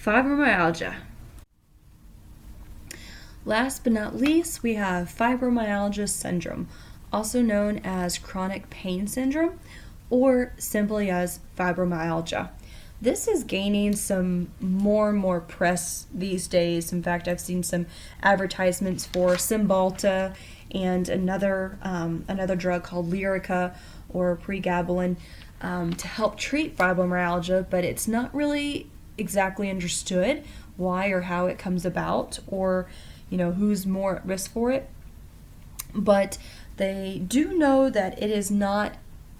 Fibromyalgia. Last but not least, we have Fibromyalgia Syndrome, also known as chronic pain syndrome or simply as fibromyalgia. This is gaining some more and more press these days. In fact, I've seen some advertisements for Cymbalta and another drug called Lyrica or pregabalin to help treat fibromyalgia, but it's not really exactly understood why or how it comes about, or who's more at risk for it. But they do know that it is not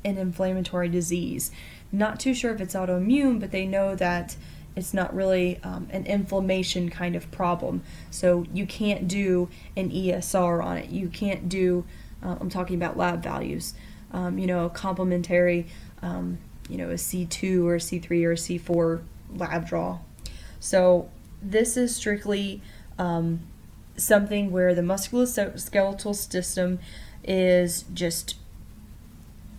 an inflammatory disease. Not too sure if it's autoimmune, but they know that it's not really an inflammation kind of problem. So you can't do an ESR on it. You can't do, I'm talking about lab values, a complementary, a C2 or a C3 or a C4 lab draw. So this is strictly something where the musculoskeletal system is just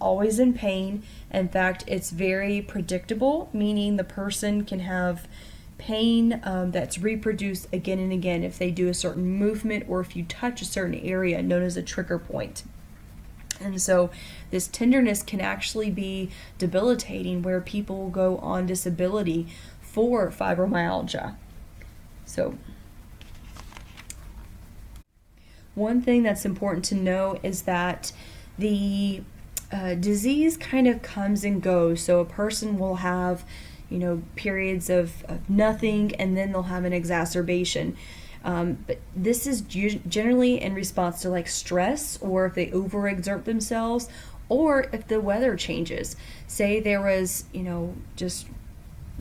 always in pain. In fact, it's very predictable, meaning the person can have pain that's reproduced again and again if they do a certain movement or if you touch a certain area known as a trigger point. And so this tenderness can actually be debilitating, where people will go on disability for fibromyalgia. So one thing that's important to know is that the disease kind of comes and goes. So a person will have, periods of nothing, and then they'll have an exacerbation. But this is generally in response to like stress, or if they overexert themselves, or if the weather changes. Say there was, just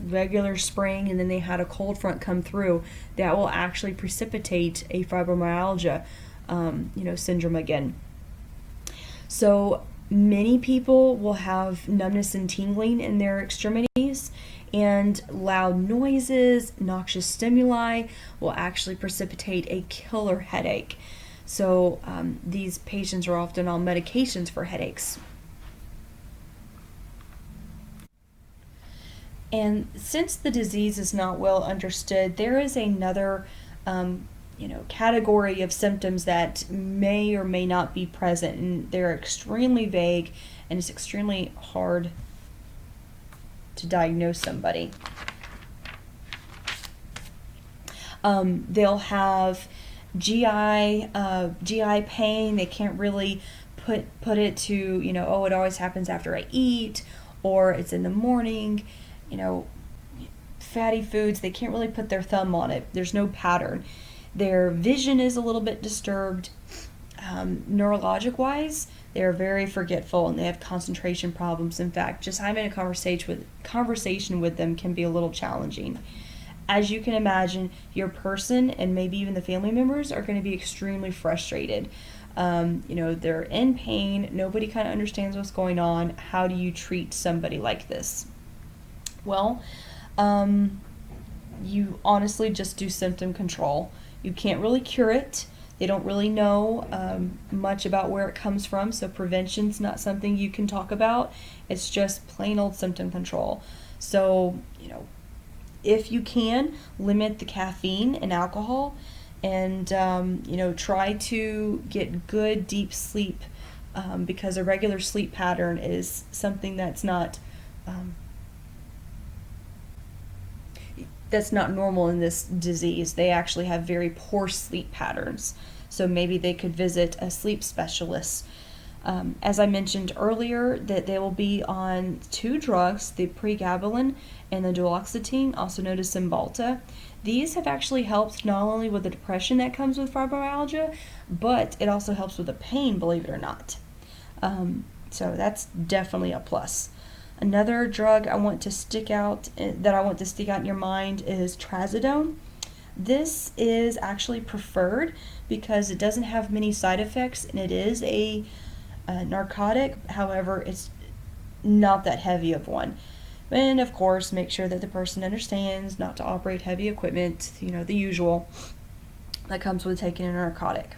regular spring and then they had a cold front come through, that will actually precipitate a fibromyalgia syndrome again. So many people will have numbness and tingling in their extremities, and loud noises, noxious stimuli will actually precipitate a killer headache. So these patients are often on medications for headaches. And since the disease is not well understood, there is another category of symptoms that may or may not be present, and they're extremely vague, and it's extremely hard to diagnose somebody. They'll have GI pain. They can't really put it to, it always happens after I eat, or it's in the morning. Fatty foods, they can't really put their thumb on it. There's no pattern. Their vision is a little bit disturbed. Neurologic wise, they're very forgetful and they have concentration problems. In fact, just having a conversation with them can be a little challenging. As you can imagine, your person and maybe even the family members are going to be extremely frustrated. They're in pain. Nobody kind of understands what's going on. How do you treat somebody like this? Well, you honestly just do symptom control. You can't really cure it. They don't really know much about where it comes from, so prevention's not something you can talk about. It's just plain old symptom control. So, if you can, limit the caffeine and alcohol, and try to get good deep sleep, because a regular sleep pattern is something that's not normal in this disease. They actually have very poor sleep patterns. So maybe they could visit a sleep specialist. As I mentioned earlier, that they will be on 2 drugs, the pregabalin and the duloxetine, also known as Cymbalta. These have actually helped not only with the depression that comes with fibromyalgia, but it also helps with the pain, believe it or not. So that's definitely a plus. Another drug I want to stick out in your mind is Trazodone. This is actually preferred because it doesn't have many side effects, and it is a narcotic. However, it's not that heavy of one. And of course, make sure that the person understands not to operate heavy equipment, the usual that comes with taking a narcotic.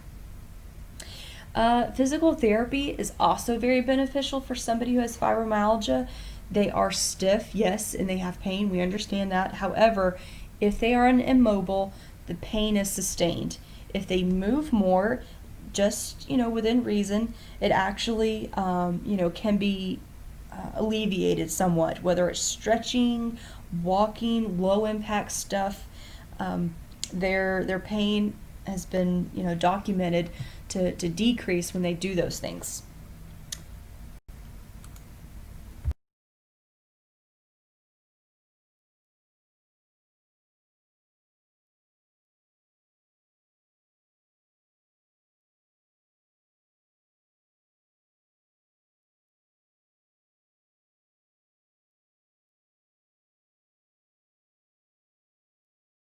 Physical therapy is also very beneficial for somebody who has fibromyalgia. They are stiff, yes, and they have pain. We understand that. However, If they are immobile, the pain is sustained. If they move more, just within reason, it actually can be alleviated somewhat, whether it's stretching, walking, low impact stuff. Their pain has been documented to decrease when they do those things.